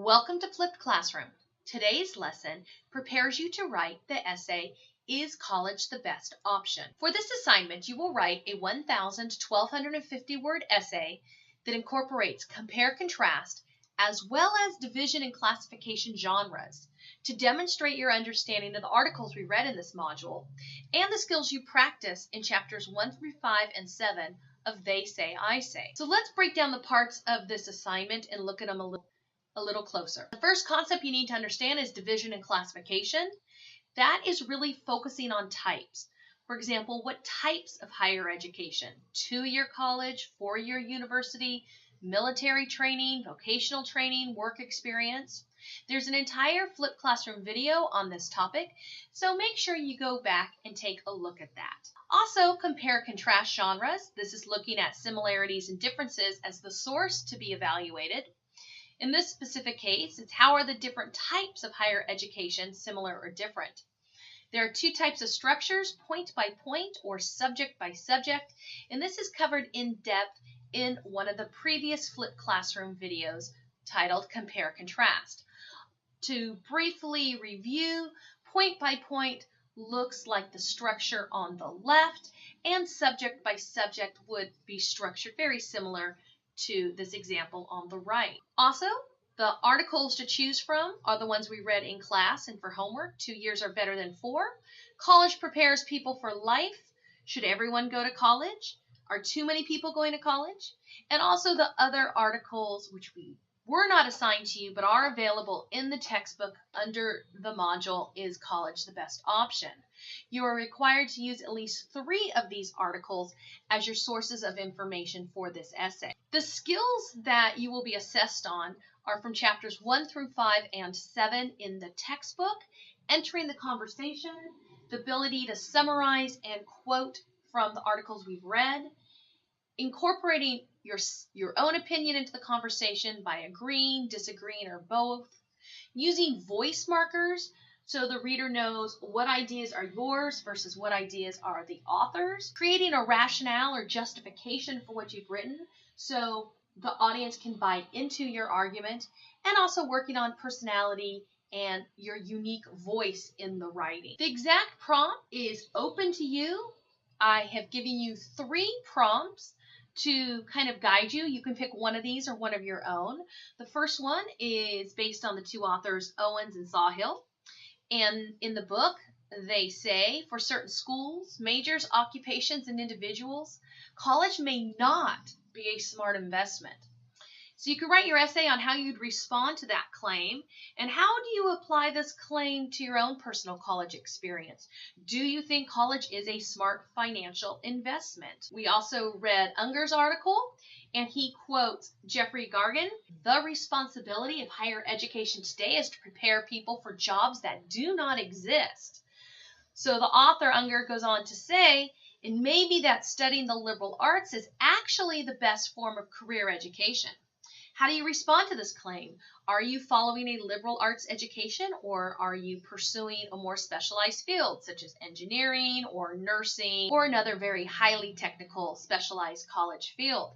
Welcome to Flipped Classroom. Today's lesson prepares you to write the essay, Is College the Best Option? For this assignment, you will write a 1,000 to 1,250 word essay that incorporates compare-contrast as well as division and classification genres to demonstrate your understanding of the articles we read in this module and the skills you practice in chapters 1 through 5 and 7 of They Say, I Say. So let's break down the parts of this assignment and look at them a little closer. The first concept you need to understand is division and classification. That is really focusing on types. For example, what types of higher education? 2-year college, 4-year university, military training, vocational training, work experience. There's an entire Flipped Classroom video on this topic, so make sure you go back and take a look at that. Also, compare-contrast genres. This is looking at similarities and differences as the source to be evaluated. In this specific case, it's how are the different types of higher education similar or different? There are 2 types of structures, point by point or subject by subject, and this is covered in depth in one of the previous Flipped Classroom videos titled Compare Contrast. To briefly review, point by point looks like the structure on the left, and subject by subject would be structured very similar to this example on the right. Also, the articles to choose from are the ones we read in class and for homework. 2 years are better than 4. College prepares people for life. Should everyone go to college? Are too many people going to college? And also the other articles which we were not assigned to you but are available in the textbook under the module, Is College the Best Option? You are required to use at least 3 of these articles as your sources of information for this essay. The skills that you will be assessed on are from chapters 1 through 5 and 7 in the textbook, entering the conversation, the ability to summarize and quote from the articles we've read, incorporating your own opinion into the conversation by agreeing, disagreeing, or both, using voice markers so the reader knows what ideas are yours versus what ideas are the author's, creating a rationale or justification for what you've written so the audience can buy into your argument, and also working on personality and your unique voice in the writing. The exact prompt is open to you. I have given you 3 prompts to kind of guide you. You can pick one of these or one of your own. The first one is based on the 2 authors, Owens and Sawhill. And in the book, they say, for certain schools, majors, occupations, and individuals, college may not be a smart investment. So you can write your essay on how you'd respond to that claim, and how do you apply this claim to your own personal college experience? Do you think college is a smart financial investment? We also read Unger's article, and he quotes Jeffrey Gargan, "The responsibility of higher education today is to prepare people for jobs that do not exist." So the author Unger goes on to say, it may be that studying the liberal arts is actually the best form of career education. How do you respond to this claim? Are you following a liberal arts education, or are you pursuing a more specialized field such as engineering or nursing or another very highly technical specialized college field?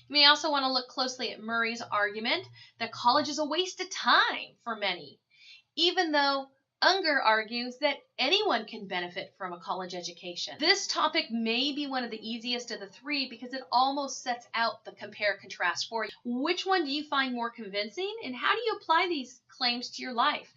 You may also want to look closely at Murray's argument that college is a waste of time for many, even though Unger argues that anyone can benefit from a college education. This topic may be one of the easiest of the 3 because it almost sets out the compare-contrast for you. Which one do you find more convincing, and how do you apply these claims to your life?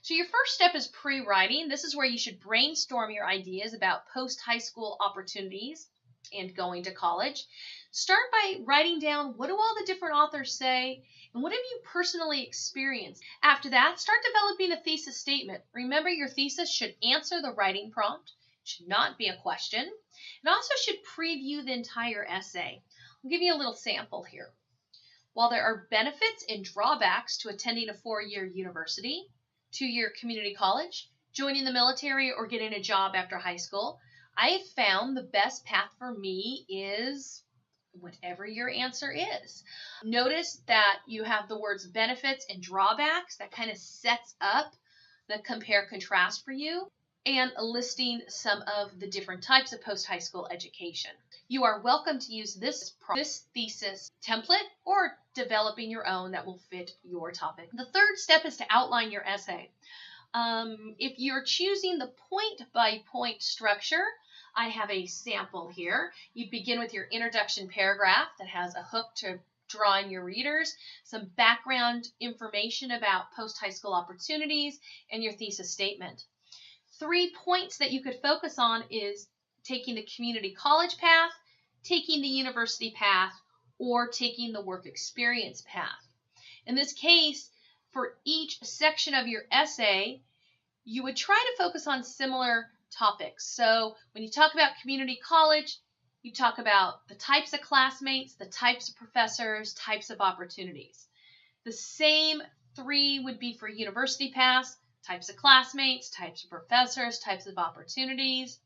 So your first step is pre-writing. This is where you should brainstorm your ideas about post-high school opportunities and going to college. Start by writing down, what do all the different authors say, and what have you personally experienced? After that, start developing a thesis statement. Remember, your thesis should answer the writing prompt. It should not be a question. It also should preview the entire essay. I'll give you a little sample here. While there are benefits and drawbacks to attending a 4-year university, 2-year community college, joining the military, or getting a job after high school, I have found the best path for me is whatever your answer is. Notice that you have the words benefits and drawbacks. That kind of sets up the compare-contrast for you. and listing some of the different types of post-high school education. You are welcome to use this thesis template or developing your own that will fit your topic. The third step is to outline your essay. If you're choosing the point-by-point structure, I have a sample here. You begin with your introduction paragraph that has a hook to draw in your readers, some background information about post-high school opportunities, and your thesis statement. 3 points that you could focus on is taking the community college path, taking the university path, or taking the work experience path. In this case, for each section of your essay, you would try to focus on similar topics. So when you talk about community college, you talk about the types of classmates, the types of professors, types of opportunities. The same 3 would be for university paths, types of classmates, types of professors, types of opportunities.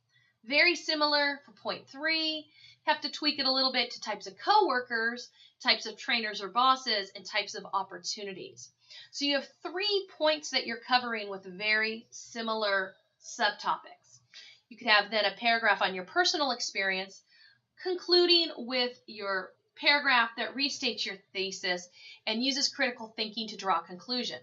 Very similar for point 3. Have to tweak it a little bit to types of coworkers, types of trainers or bosses, and types of opportunities. So you have 3 points that you're covering with very similar subtopics. You could have then a paragraph on your personal experience, concluding with your paragraph that restates your thesis and uses critical thinking to draw a conclusion.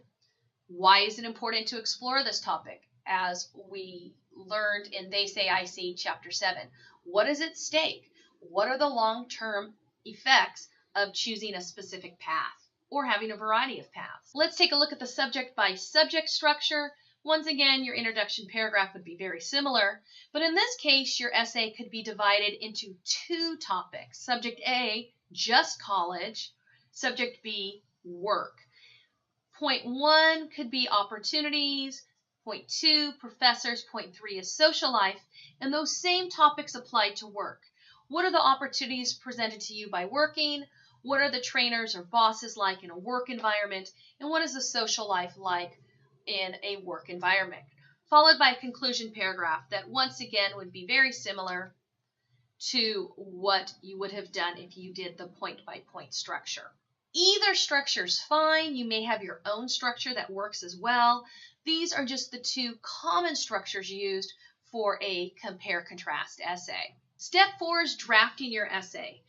Why is it important to explore this topic? As we learned in They Say I See Chapter 7. What is at stake? What are the long-term effects of choosing a specific path or having a variety of paths? Let's take a look at the subject by subject structure. Once again, your introduction paragraph would be very similar, but in this case, your essay could be divided into 2 topics. Subject A, just college. Subject B, work. Point 1 could be opportunities. Point 2, professors. Point 3 is social life. And those same topics apply to work. What are the opportunities presented to you by working? What are the trainers or bosses like in a work environment? And what is the social life like in a work environment? Followed by a conclusion paragraph that once again would be very similar to what you would have done if you did the point-by-point structure. Either structure is fine. You may have your own structure that works as well. These are just the 2 common structures used for a compare-contrast essay. Step 4 is drafting your essay.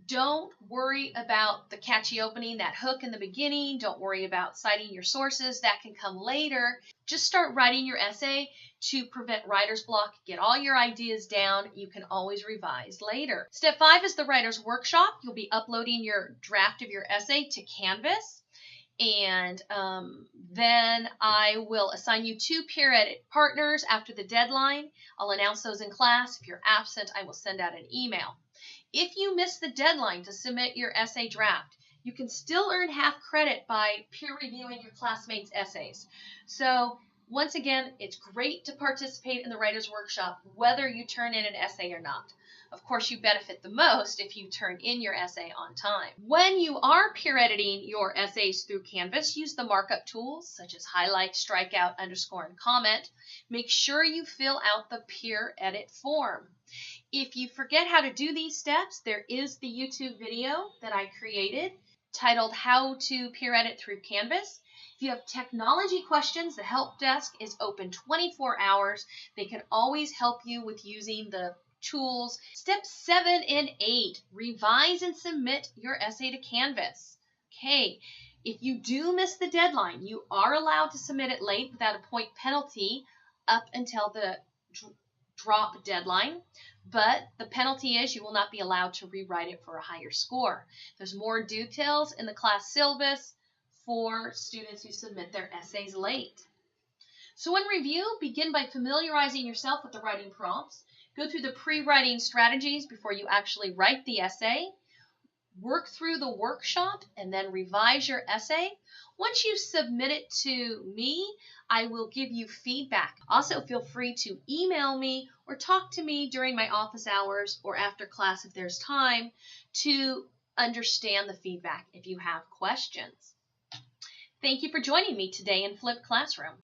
Don't worry about the catchy opening, that hook in the beginning. Don't worry about citing your sources. That can come later. Just start writing your essay to prevent writer's block. Get all your ideas down. You can always revise later. Step 5 is the writer's workshop. You'll be uploading your draft of your essay to Canvas. And then I will assign you 2 peer edit partners after the deadline. I'll announce those in class. If you're absent, I will send out an email. If you miss the deadline to submit your essay draft, you can still earn half credit by peer reviewing your classmates' essays. So once again, it's great to participate in the writer's workshop, whether you turn in an essay or not. Of course, you benefit the most if you turn in your essay on time. When you are peer editing your essays through Canvas, use the markup tools such as highlight, strikeout, underscore, and comment. Make sure you fill out the peer edit form. If you forget how to do these steps, there is the YouTube video that I created titled How to Peer Edit Through Canvas. If you have technology questions, the help desk is open 24 hours. They can always help you with using the tools. Steps 7 and 8, revise and submit your essay to Canvas. Okay, if you do miss the deadline, you are allowed to submit it late without a point penalty up until the drop deadline, but the penalty is you will not be allowed to rewrite it for a higher score. There's more details in the class syllabus for students who submit their essays late. So in review, begin by familiarizing yourself with the writing prompts. Go through the pre-writing strategies before you actually write the essay. Work through the workshop and then revise your essay. Once you submit it to me, I will give you feedback. Also, feel free to email me or talk to me during my office hours or after class if there's time to understand the feedback if you have questions. Thank you for joining me today in Flipped Classroom.